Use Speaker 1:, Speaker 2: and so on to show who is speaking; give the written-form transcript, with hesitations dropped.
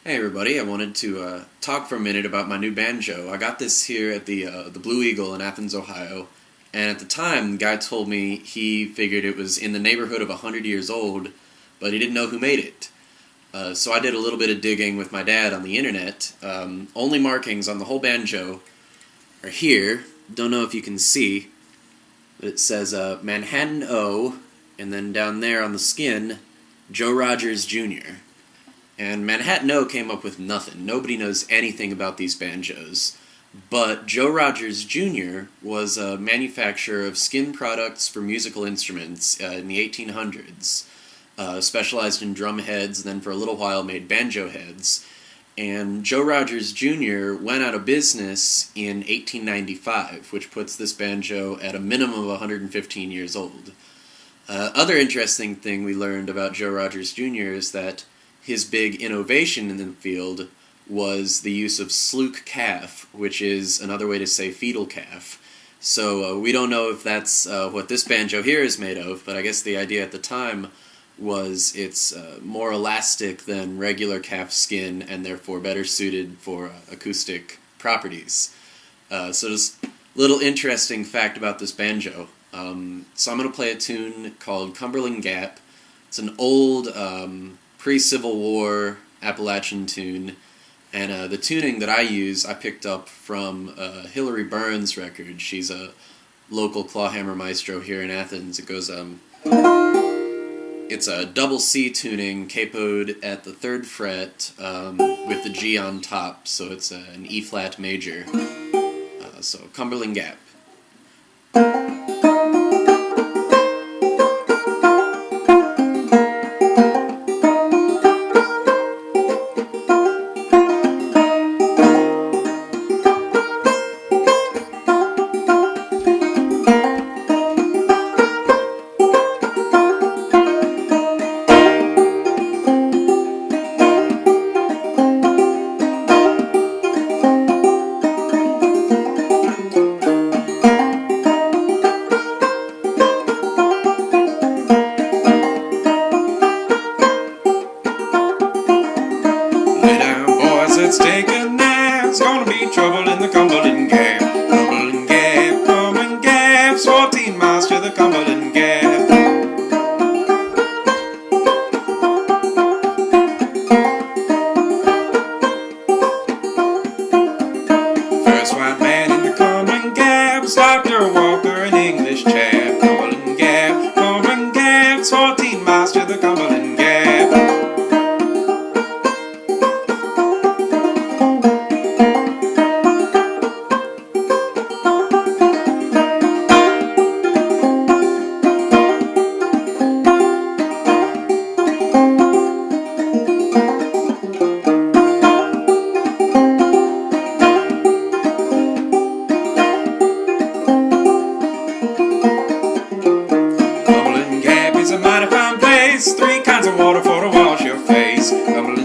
Speaker 1: Hey everybody, I wanted to talk for a minute about my new banjo. I got this here at the Blue Eagle in Athens, Ohio, and at the time the guy told me he figured it was in the neighborhood of 100 years old, but he didn't know who made it. So I did a little bit of digging with my dad on the internet. Only markings on the whole banjo are here. Don't know if you can see, but it says Manhattan O, and then down there on the skin, Joe Rogers Jr. And Manhattan O came up with nothing. Nobody knows anything about these banjos. But Joe Rogers Jr. was a manufacturer of skin products for musical instruments in the 1800s. Specialized in drum heads, then for a little while made banjo heads. And Joe Rogers Jr. went out of business in 1895, which puts this banjo at a minimum of 115 years old. Other interesting thing we learned about Joe Rogers Jr. is that his big innovation in the field was the use of sluic calf, which is another way to say fetal calf. So we don't know if that's what this banjo here is made of, but I guess the idea at the time was it's more elastic than regular calf skin and therefore better suited for acoustic properties. So just a little interesting fact about this banjo. So I'm going to play a tune called Cumberland Gap. It's an old pre-Civil War Appalachian tune, and the tuning that I use I picked up from Hillary Burns' record. She's a local clawhammer maestro here in Athens. It goes, it's a double C tuning, capoed at the 3rd fret with the G on top, so it's an E-flat major. So Cumberland Gap.
Speaker 2: Let's take a nap. It's gonna be trouble in the Cumberland Gap. Cumberland Gap, Cumberland Gap. 14 miles to the Cumberland Gap. First white man in the Cumberland Gap was Dr. Walker, an English chap. Cumberland Gap, 14 miles to the Cumberland Gap. Cumberland Gap is a mighty fine place. 3 kinds of water for to wash your face. Cumberland